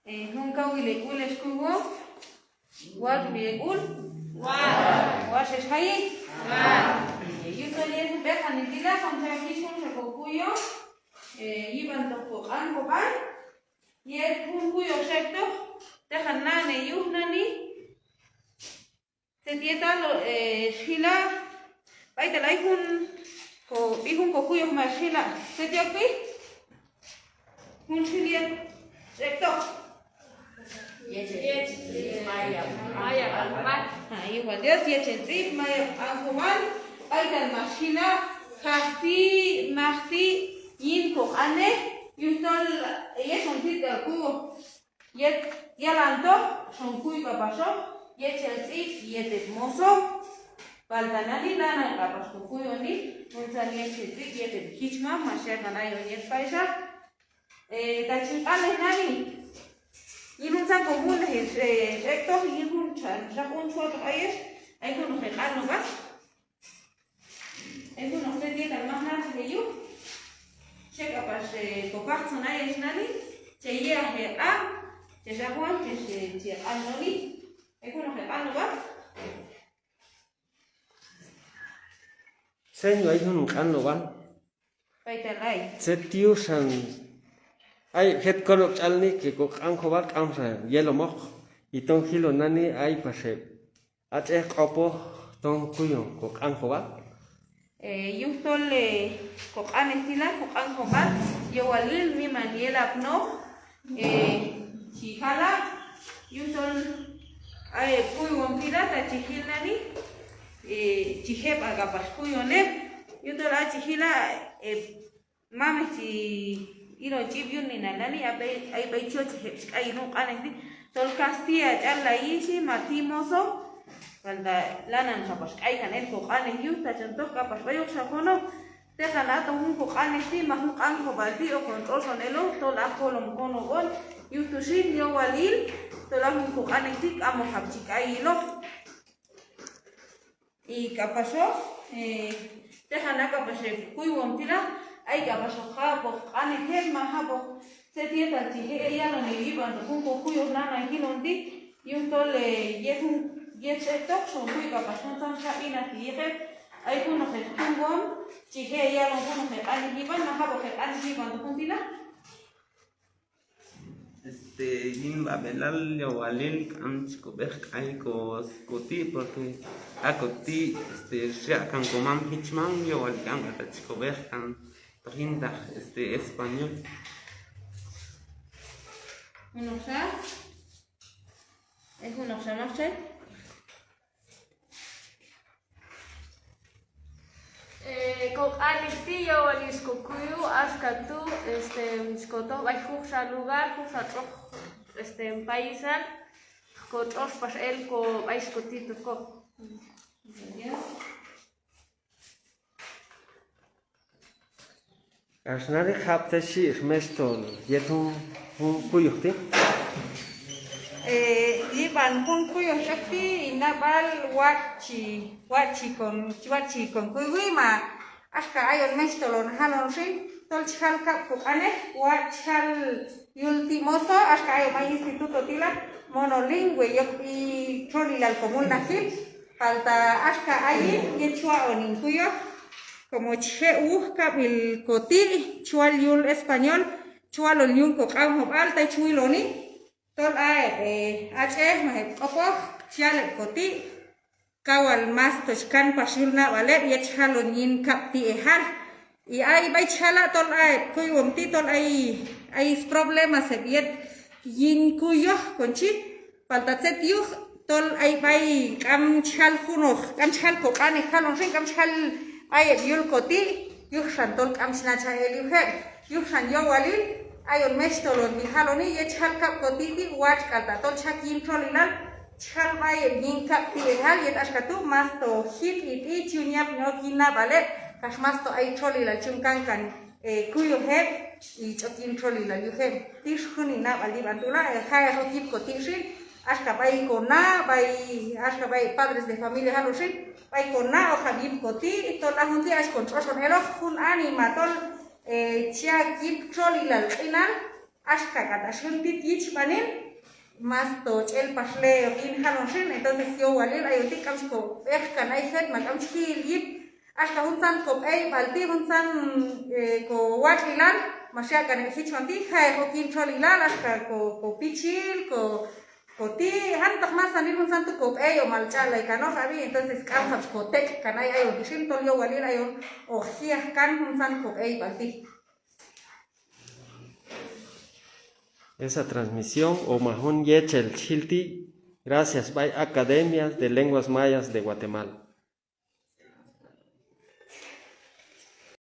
nunca huile escubo, what biegul, what es ahí, yo soy el beja nitila con tranquillo se cocuyo, iban toco algo pan, y el cuyo secto, dejan nane yunani, se dieta lo shila, baita la ihun cocuyo más shila, se dio pi, un shilian secto. Igual Dios y el Maya Anjuman, Aidan Machina, Hasti, Mahti, Yinko, Ane, Yutol, yes on Tita Kuo, yet Yalanto, son Kuika Paso, yet yet Moso, Valdanani, Lana, Papasto Kuyoni, Munsan yet Kichma, Mashakanayo yet Paisa, Tachin Alenani. ينونسان كمون هيكتو ينون شاكون شوط عيش أيكون نخيقان نبات أيكون نخيق ديت المهنة تهيو شك أباش كوكاك صناعي يشناني تهيا هيقا تشاكوان تشيقان نوني أيكون نخيقان نبات سين أيكون نخيقان نبات بايتالاي ستيوشان ay het kolok chalni que kok angkobar kamsa yelo mok itong hilo nani ay pase ache qopo tong kuyo kok angkobar yustol kok anestila kok angkobar yowalil mi maniela pno chikala yustol ay kuyo wampira ta chihil nani chihep agapas kuyo ne yustol a chihila mame si iro chibiun ni nani ay baicho ay no kanesti tol Castilla challa isi matimoso falda lanan sapas ay kanet ko kanen yu ta chanto kapas bayo sakono te kana to un ko kanesti mahu kan ko baldi o control sonelo tol akolom kono gon yu to sin yo walil tol un ko kanesti amo hapchik ay lo y kapaso te kana kapas kuy womtila ay kapaso khabo ane her mahabo se tieta ti ella no le iba no kun kuyo nana hilondi yuntol yesetok son kuy kapaso tan sabina ti ay kuno ke kungom ti ella no kuno ke ane iba mahabo ke ane iba no kuntila yin babelal yo walil am chico ay koti porque akoti ya kan komam hichman yo wal kan chico kan rinda español. ¿Unosa? ¿Es unosa, no sé? Con anistillo o liscocuyo hasta tú miscoto vai juxa lugar juxa troch en paisan con troch pas el co vais cotito co asnari khaptashi mestol yetum kuyuhti iban kun kuyo shakti inabal wachi con kuyima aska ayon mestolon halon shi tol chal kap kukane wachal ultimoso aska ayo ma instituto tila monolingüe yo y cholilal común nahil falta aska ayi yechua onin kuyo como che kabil koti chual yul español chual ol yun ko qam alta chuiloni tol ae ache mahe opo chial koti kawal mas tochkan pasulna vale yechalo nin kapti ehal y ay bai chala tol ae kuy womti tol ay problemas se viet yin kuyo konchi falta set yu tol ay bai kam chal kuno kam chal ko kane khalon rin kam chal ay yul koti yuxan tol kam sinacha elihe yuxan yo walil ayon mestolon mi haloni yechal kap koti ti watch kata tol chakin trolilal chal bay yin kap ti hal yet askatu masto hit it chunyap no kina vale kas masto ay trolilal chumkankan kuyo he y chokin trolilal yuhe tishuni na bali bantula ha ho kip koti shin aska bay kona bay aska bay padres de familia halosin bay kona o habib koti tol la junti as control sonero hun anima tol chia kip trolilal inal ashka kata shuntit yich manin más to el pasle in hanoshin entonces yo walil ayotik kamsko kan ay het makamski yip ashka hunsan ko ay balti hunsan ko wachilan masya kan hich manti khay ko kin cholilan ashka ko pichil ko ti hantak masanil hunsan tu ko ay o malchala kano sabi entonces kamhas ko tek kan ay ayo dishin tol yo walil ayo o hiya kan hunsan ko ay balti. Esa transmisión, o Mahon Yechel Chilti, gracias by Academias de Lenguas Mayas de Guatemala.